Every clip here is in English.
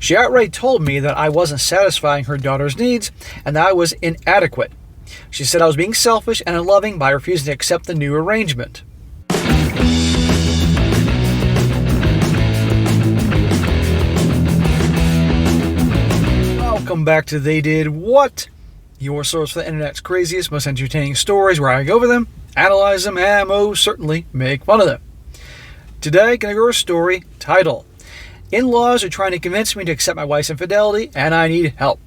She outright told me that I wasn't satisfying her daughter's needs and that I was inadequate. She said I was being selfish and unloving by refusing to accept the new arrangement. Welcome back to They Did What? Your source for the internet's craziest, most entertaining stories where I go over them, analyze them, and most certainly make fun of them. Today, gonna go over a story titled, In-laws are trying to convince me to accept my wife's infidelity and I need help.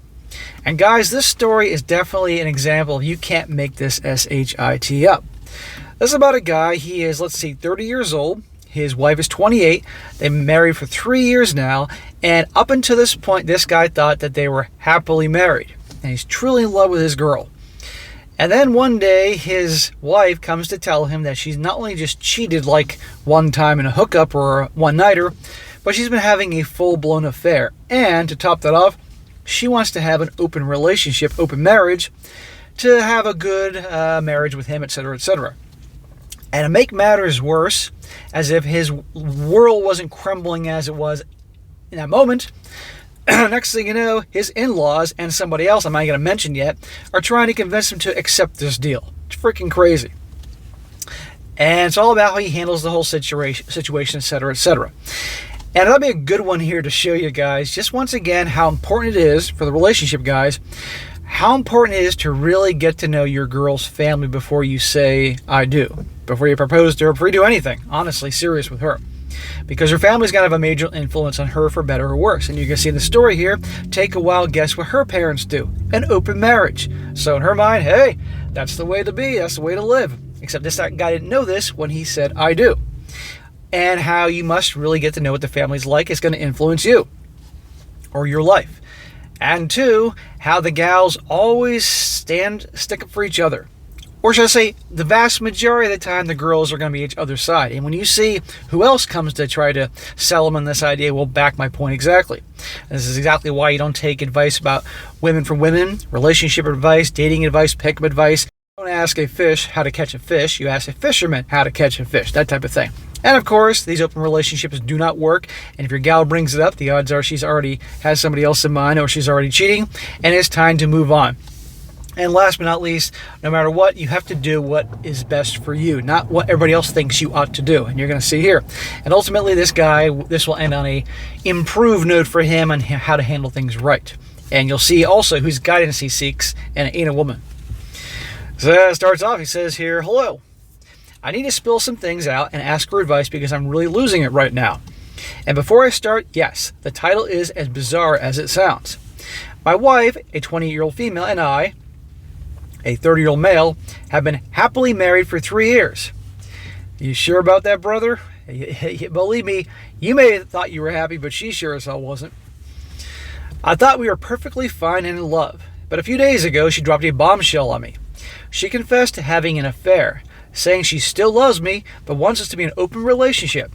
And guys, this story is definitely an example of you can't make this shit up. This is about a guy, he is, 30 years old. His wife is 28. They've been married for 3 years now. And up until this point, this guy thought that they were happily married. And he's truly in love with his girl. And then one day, his wife comes to tell him that she's not only just cheated like one time in a hookup or a one-nighter, but she's been having a full-blown affair. And to top that off, she wants to have an open relationship, open marriage, to have a good marriage with him, etc., etc. And to make matters worse, as if his world wasn't crumbling as it was in that moment, next thing you know, his in-laws and somebody else I'm not going to mention yet are trying to convince him to accept this deal. It's freaking crazy. And it's all about how he handles the whole situation, etc., etc. And that'll be a good one here to show you guys, just once again, how important it is for the relationship, guys, how important it is to really get to know your girl's family before you say, I do. Before you propose to her, before you do anything, honestly, serious with her. Because her family's going to have a major influence on her for better or worse. And you can see in the story here, take a wild guess what her parents do. An open marriage. So in her mind, hey, that's the way to be, that's the way to live. Except this guy didn't know this when he said, I do. And how you must really get to know what the family's like is going to influence you. Or your life. And two, how the gals always stick up for each other. Or should I say, the vast majority of the time, the girls are going to be each other's side. And when you see who else comes to try to sell them on this idea, will back my point exactly. And this is exactly why you don't take advice about women from women, relationship advice, dating advice, pickup advice. You don't ask a fish how to catch a fish. You ask a fisherman how to catch a fish, that type of thing. And of course, these open relationships do not work. And if your gal brings it up, the odds are she's already has somebody else in mind or she's already cheating. And it's time to move on. And last but not least, no matter what, you have to do what is best for you, not what everybody else thinks you ought to do. And you're going to see here. And ultimately, this will end on a improved note for him on how to handle things right. And you'll see also whose guidance he seeks, and it ain't a woman. So it starts off, he says here, hello. I need to spill some things out and ask for advice because I'm really losing it right now. And before I start, yes, the title is as bizarre as it sounds. My wife, a 20-year-old female, and I, a 30-year-old male, have been happily married for 3 years. You sure about that, brother? Believe me, you may have thought you were happy, but she sure as hell wasn't. I thought we were perfectly fine and in love, but a few days ago she dropped a bombshell on me. She confessed to having an affair, saying she still loves me, but wants us to be in an open relationship.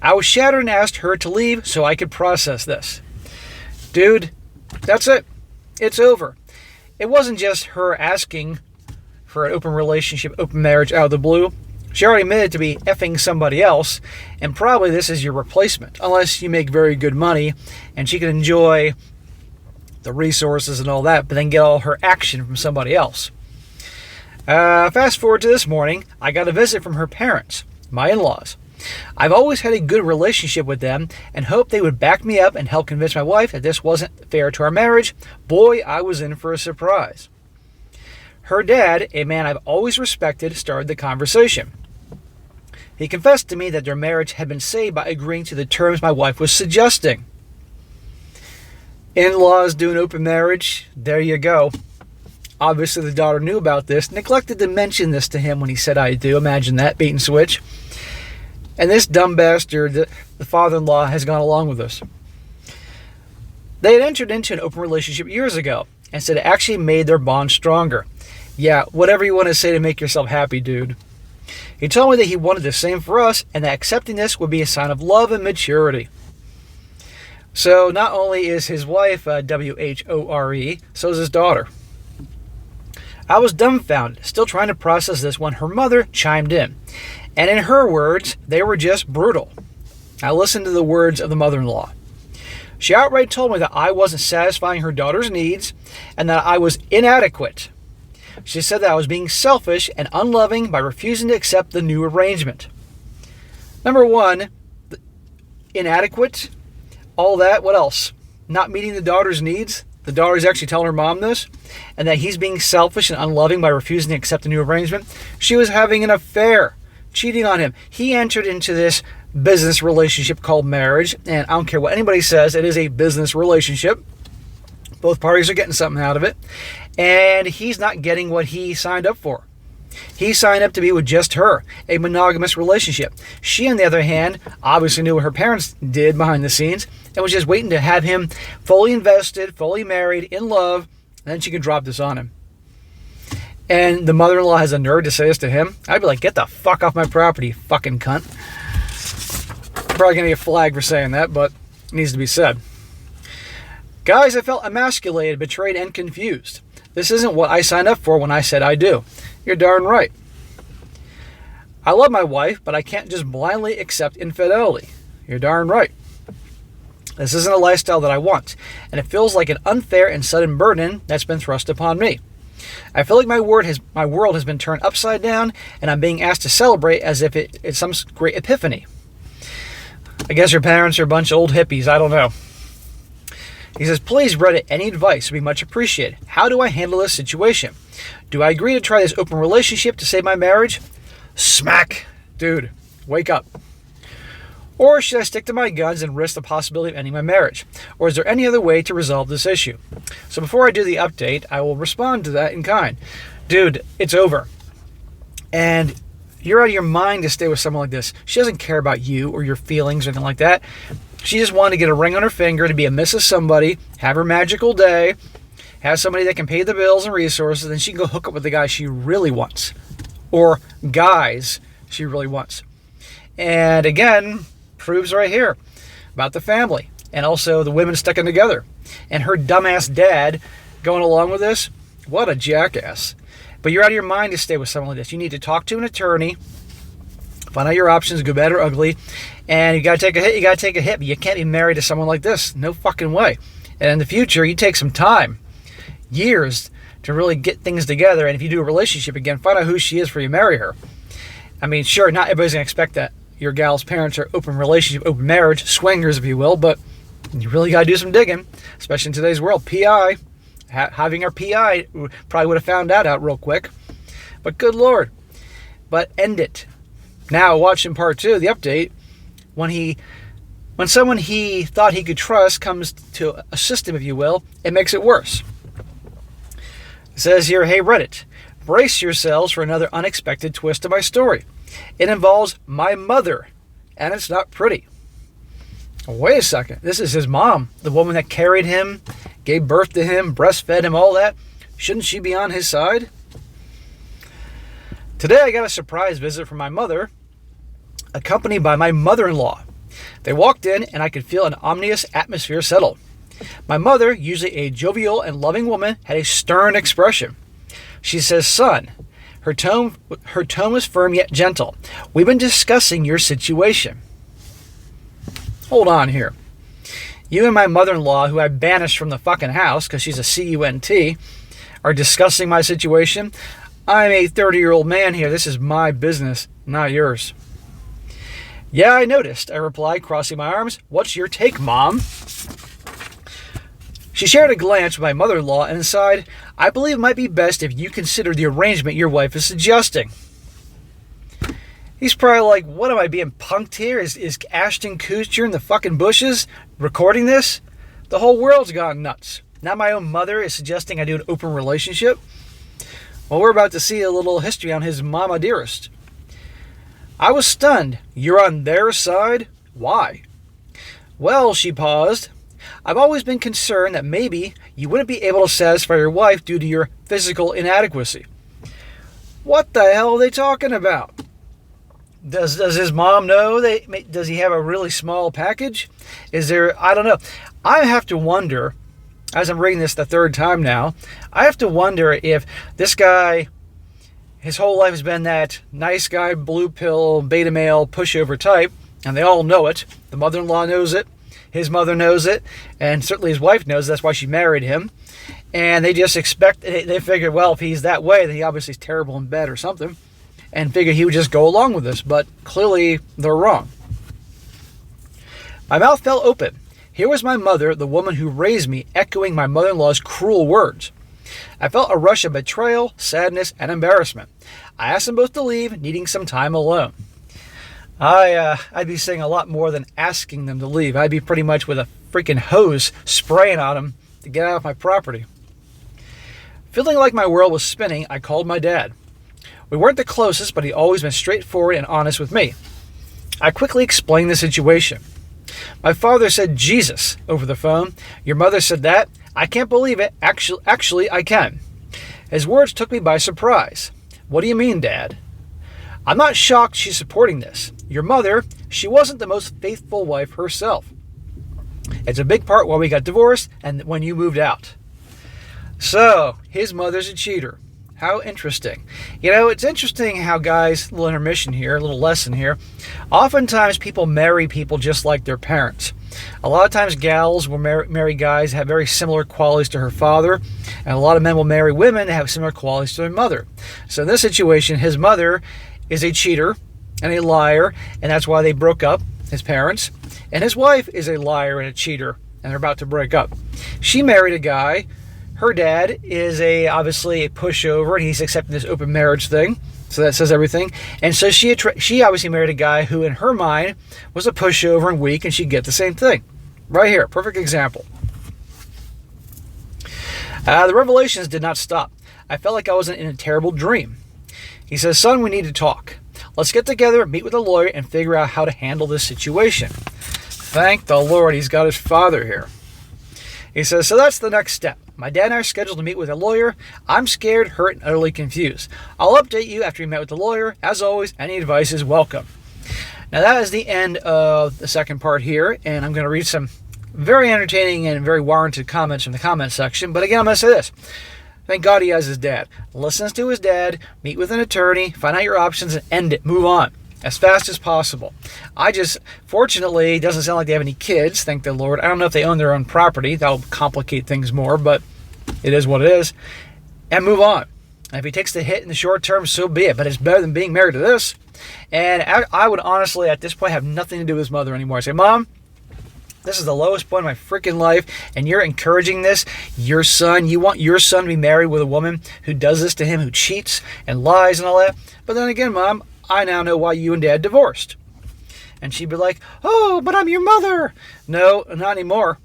I was shattered and asked her to leave so I could process this. Dude, that's it. It's over. It wasn't just her asking for an open relationship, open marriage out of the blue. She already admitted to be effing somebody else, and probably this is your replacement, unless you make very good money and she can enjoy the resources and all that, but then get all her action from somebody else. Fast forward to this morning, I got a visit from her parents, my in-laws. I've always had a good relationship with them and hoped they would back me up and help convince my wife that this wasn't fair to our marriage. Boy, I was in for a surprise. Her dad, a man I've always respected, started the conversation. He confessed to me that their marriage had been saved by agreeing to the terms my wife was suggesting. In-laws do an open marriage, there you go. Obviously, the daughter knew about this, neglected to mention this to him when he said I do. Imagine that, bait and switch. And this dumb bastard, the father-in-law, has gone along with this. They had entered into an open relationship years ago and said it actually made their bond stronger. Yeah, whatever you want to say to make yourself happy, dude. He told me that he wanted the same for us and that accepting this would be a sign of love and maturity. So not only is his wife W-H-O-R-E, so is his daughter. I was dumbfounded, still trying to process this when her mother chimed in. And in her words, they were just brutal. Now listen to the words of the mother-in-law. She outright told me that I wasn't satisfying her daughter's needs and that I was inadequate. She said that I was being selfish and unloving by refusing to accept the new arrangement. Number one, inadequate, all that, what else? Not meeting the daughter's needs. The daughter's actually telling her mom this, and that he's being selfish and unloving by refusing to accept the new arrangement. She was having an affair, cheating on him. He entered into this business relationship called marriage, and I don't care what anybody says, it is a business relationship. Both parties are getting something out of it, and he's not getting what he signed up for. He signed up to be with just her, a monogamous relationship. She, on the other hand, obviously knew what her parents did behind the scenes and was just waiting to have him fully invested, fully married, in love, and then she could drop this on him. And the mother-in-law has a nerve to say this to him. I'd be like, get the fuck off my property, fucking cunt. Probably going to get flagged for saying that, but it needs to be said. Guys, I felt emasculated, betrayed, and confused. This isn't what I signed up for when I said I do. You're darn right. I love my wife, but I can't just blindly accept infidelity. You're darn right. This isn't a lifestyle that I want, and it feels like an unfair and sudden burden that's been thrust upon me. I feel like my world has been turned upside down, and I'm being asked to celebrate as if it's some great epiphany. I guess your parents are a bunch of old hippies. I don't know. He says, please, Reddit, any advice would be much appreciated. How do I handle this situation? Do I agree to try this open relationship to save my marriage? Smack. Dude, wake up. Or should I stick to my guns and risk the possibility of ending my marriage? Or is there any other way to resolve this issue? So before I do the update, I will respond to that in kind. Dude, it's over. And you're out of your mind to stay with someone like this. She doesn't care about you or your feelings or anything like that. She just wanted to get a ring on her finger, to be a Mrs. Somebody, have her magical day, have somebody that can pay the bills and resources, and she can go hook up with the guy she really wants. Or guys she really wants. And again, proves right here about the family. And also the women sticking together. And her dumbass dad going along with this. What a jackass. But you're out of your mind to stay with someone like this. You need to talk to an attorney, find out your options, good, bad, or ugly. And you got to take a hit, you got to take a hit. But you can't be married to someone like this. No fucking way. And in the future, you take some time, years, to really get things together. And if you do a relationship again, find out who she is before you marry her. I mean, sure, not everybody's going to expect that your gal's parents are open relationship, open marriage, swingers, if you will. But you really got to do some digging, especially in today's world. PI, having our PI probably would have found that out real quick. But good Lord. But end it. Now, watching part 2 of the update, when someone he thought he could trust comes to assist him, if you will, it makes it worse. It says here, hey Reddit, brace yourselves for another unexpected twist of my story. It involves my mother, and it's not pretty. Wait a second, this is his mom, the woman that carried him, gave birth to him, breastfed him, all that. Shouldn't she be on his side? Today I got a surprise visit from my mother, accompanied by my mother-in-law. They walked in and I could feel an ominous atmosphere settle. My mother, usually a jovial and loving woman, had a stern expression. She says, son, her tone was firm yet gentle. We've been discussing your situation. Hold on here. You and my mother-in-law, who I banished from the fucking house because she's a CUNT, are discussing my situation. I'm a 30-year-old man here. This is my business, not yours. Yeah, I noticed, I replied, crossing my arms. What's your take, Mom? She shared a glance with my mother-in-law and sighed, I believe it might be best if you consider the arrangement your wife is suggesting. He's probably like, what am I being punked here? Is Ashton Kutcher in the fucking bushes recording this? The whole world's gone nuts. Now my own mother is suggesting I do an open relationship? Well, we're about to see a little history on his mama dearest. I was stunned. You're on their side? Why? Well, she paused. I've always been concerned that maybe you wouldn't be able to satisfy your wife due to your physical inadequacy. What the hell are they talking about? Does his mom know? Does he have a really small package? Is there, I don't know. I have to wonder, as I'm reading this the third time now, I have to wonder if this guy, his whole life has been that nice guy, blue pill, beta male, pushover type, and they all know it. The mother-in-law knows it. His mother knows it, and certainly his wife knows. That's why she married him. And they just they figured, well, if he's that way, then he obviously is terrible in bed or something, and figured he would just go along with this. But clearly, they're wrong. My mouth fell open. Here was my mother, the woman who raised me, echoing my mother-in-law's cruel words. I felt a rush of betrayal, sadness, and embarrassment. I asked them both to leave, needing some time alone. I'd be saying a lot more than asking them to leave. I'd be pretty much with a freaking hose spraying on them to get out of my property. Feeling like my world was spinning, I called my dad. We weren't the closest, but he'd always been straightforward and honest with me. I quickly explained the situation. My father said Jesus over the phone. Your mother said that? I can't believe it. Actually, I can. His words took me by surprise. What do you mean, Dad? I'm not shocked she's supporting this. Your mother, she wasn't the most faithful wife herself. It's a big part why we got divorced and when you moved out. So, his mother's a cheater. How interesting. It's interesting how guys, a little intermission here, a little lesson here, oftentimes people marry people just like their parents. A lot of times gals will marry guys that have very similar qualities to her father, and a lot of men will marry women that have similar qualities to their mother. So in this situation, his mother is a cheater and a liar, and that's why they broke up, his parents, and his wife is a liar and a cheater, and they're about to break up. She married a guy. Her dad is obviously a pushover, and he's accepting this open marriage thing. So that says everything. And so she obviously married a guy who, in her mind, was a pushover and weak, and she'd get the same thing. Right here, perfect example. The revelations did not stop. I felt like I was in a terrible dream. He says, son, we need to talk. Let's get together, meet with a lawyer, and figure out how to handle this situation. Thank the Lord, he's got his father here. He says, so that's the next step. My dad and I are scheduled to meet with a lawyer. I'm scared, hurt, and utterly confused. I'll update you after we met with the lawyer. As always, any advice is welcome. Now that is the end of the second part here, and I'm going to read some very entertaining and very warranted comments from the comment section. But again, I'm going to say this. Thank God he has his dad. Listens to his dad, meet with an attorney, find out your options, and end it. Move on as fast as possible. Fortunately, it doesn't sound like they have any kids, thank the Lord. I don't know if they own their own property. That'll complicate things more, but it is what it is. And move on. And if he takes the hit in the short term, so be it. But it's better than being married to this. And I would honestly, at this point, have nothing to do with his mother anymore. I say, Mom, this is the lowest point of my freaking life, and you're encouraging this. Your son, you want your son to be married with a woman who does this to him, who cheats and lies and all that. But then again, Mom, I now know why you and Dad divorced. And she'd be like, oh, but I'm your mother. No, not anymore.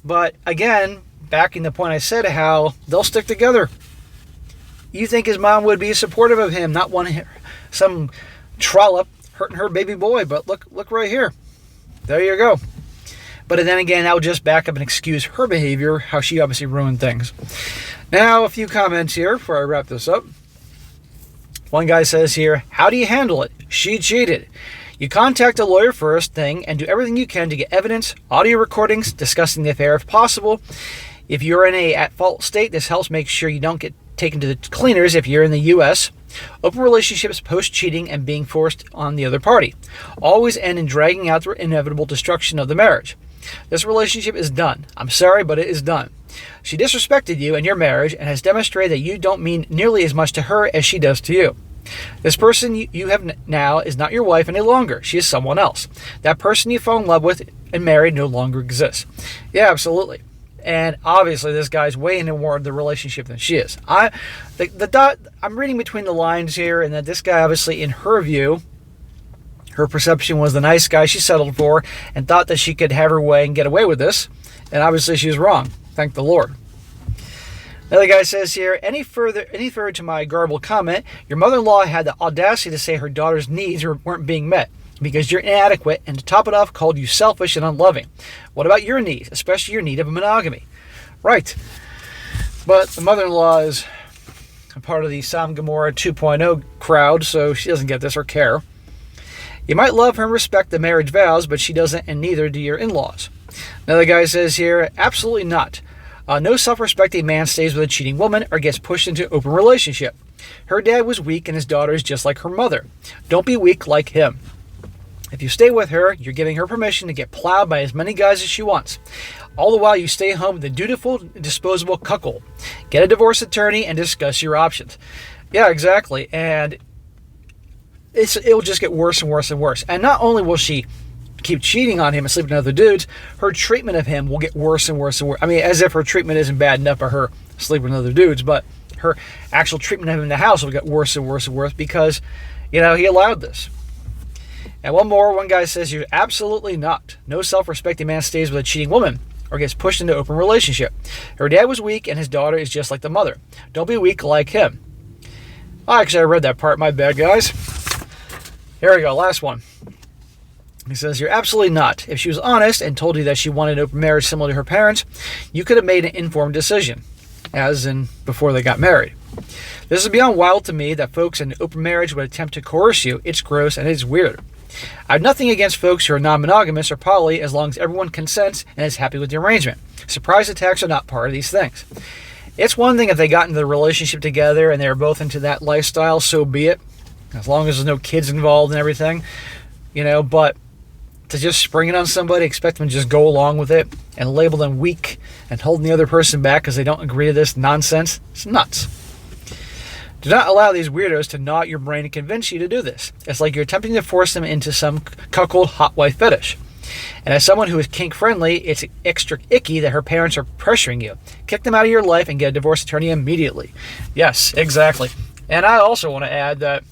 But again, backing the point I said, how they'll stick together. You think his mom would be supportive of him, not wanting some trollop hurting her baby boy. But look right here. There you go. But then again, that would just back up and excuse her behavior, how she obviously ruined things. Now, a few comments here before I wrap this up. One guy says here, how do you handle it? She cheated. You contact a lawyer first thing and do everything you can to get evidence, audio recordings, discussing the affair if possible. If you're in a at-fault state, this helps make sure you don't get taken to the cleaners if you're in the U.S. Open relationships post-cheating and being forced on the other party always end in dragging out the inevitable destruction of the marriage. This relationship is done. I'm sorry, but it is done. She disrespected you and your marriage and has demonstrated that you don't mean nearly as much to her as she does to you. This person you have now is not your wife any longer. She is someone else. That person you fell in love with and married no longer exists. Yeah, absolutely. And obviously, this guy's way into more of the relationship than she is. I'm reading between the lines here, and that this guy, obviously, in her view, her perception was the nice guy she settled for and thought that she could have her way and get away with this. And obviously, she was wrong. Thank the Lord. Another guy says here, any further to my garbled comment, your mother-in-law had the audacity to say her daughter's needs weren't being met because you're inadequate, and to top it off, called you selfish and unloving. What about your needs, especially your need of monogamy? Right. But the mother-in-law is a part of the Sodom and Gomorrah 2.0 crowd, so she doesn't get this or care. You might love her and respect the marriage vows, but she doesn't, and neither do your in-laws. Another guy says here, absolutely not. No self-respecting man stays with a cheating woman or gets pushed into an open relationship. Her dad was weak and his daughter is just like her mother. Don't be weak like him. If you stay with her, you're giving her permission to get plowed by as many guys as she wants. All the while, you stay home with the dutiful, disposable cuckold. Get a divorce attorney and discuss your options. Yeah, exactly. And it'll just get worse and worse and worse. And not only will she keep cheating on him and sleeping with other dudes, her treatment of him will get worse and worse and worse. I mean, as if her treatment isn't bad enough for her sleeping with other dudes, but her actual treatment of him in the house will get worse and worse and worse because, he allowed this. And one guy says, you're absolutely not. No self-respecting man stays with a cheating woman or gets pushed into an open relationship. Her dad was weak and his daughter is just like the mother. Don't be weak like him. Oh, actually, I read that part. My bad, guys. Here we go. Last one. He says, you're absolutely not. If she was honest and told you that she wanted an open marriage similar to her parents, you could have made an informed decision, as in before they got married. This is beyond wild to me that folks in an open marriage would attempt to coerce you. It's gross and it's weird. I have nothing against folks who are non-monogamous or poly as long as everyone consents and is happy with the arrangement. Surprise attacks are not part of these things. It's one thing if they got into the relationship together and they were both into that lifestyle, so be it. As long as there's no kids involved and everything, but to just spring it on somebody, expect them to just go along with it and label them weak and holding the other person back because they don't agree to this nonsense, it's nuts. Do not allow these weirdos to gnaw at your brain and convince you to do this. It's like you're attempting to force them into some cuckold hot wife fetish. And as someone who is kink-friendly, it's extra icky that her parents are pressuring you. Kick them out of your life and get a divorce attorney immediately. Yes, exactly. And I also want to add that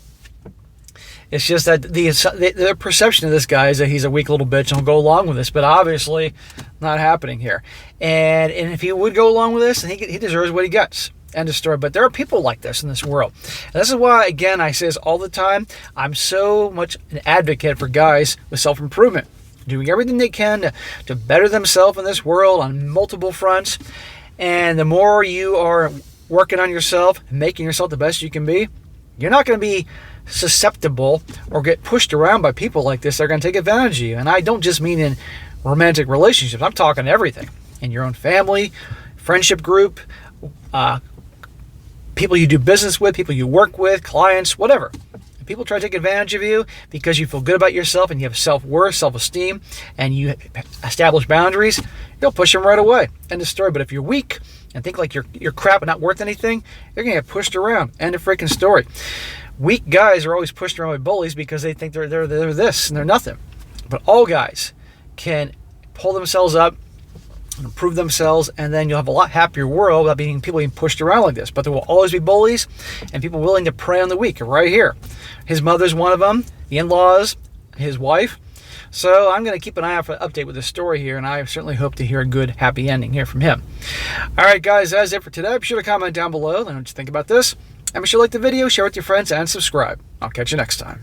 it's just that the perception of this guy is that he's a weak little bitch and he'll go along with this, but obviously not happening here. And if he would go along with this, then he deserves what he gets. End of story. But there are people like this in this world. And this is why, again, I say this all the time, I'm so much an advocate for guys with self-improvement, doing everything they can to better themselves in this world on multiple fronts. And the more you are working on yourself and making yourself the best you can be, you're not going to be susceptible or get pushed around by people like this that are going to take advantage of you. And I don't just mean in romantic relationships. I'm talking everything. In your own family, friendship group, people you do business with, people you work with, clients, whatever. If people try to take advantage of you because you feel good about yourself and you have self-worth, self-esteem, and you establish boundaries, you'll push them right away. End of story. But if you're weak and think like you're crap and not worth anything, you're going to get pushed around. End of freaking story. Weak guys are always pushed around by bullies because they think they're this and they're nothing. But all guys can pull themselves up and improve themselves, and then you'll have a lot happier world without people being pushed around like this. But there will always be bullies and people willing to prey on the weak. Right here. His mother's one of them, the in-laws, his wife. So I'm going to keep an eye out for an update with this story here, and I certainly hope to hear a good, happy ending here from him. All right, guys, that's it for today. Be sure to comment down below. Let me know what you think about this. And be sure to like the video, share with your friends, and subscribe. I'll catch you next time.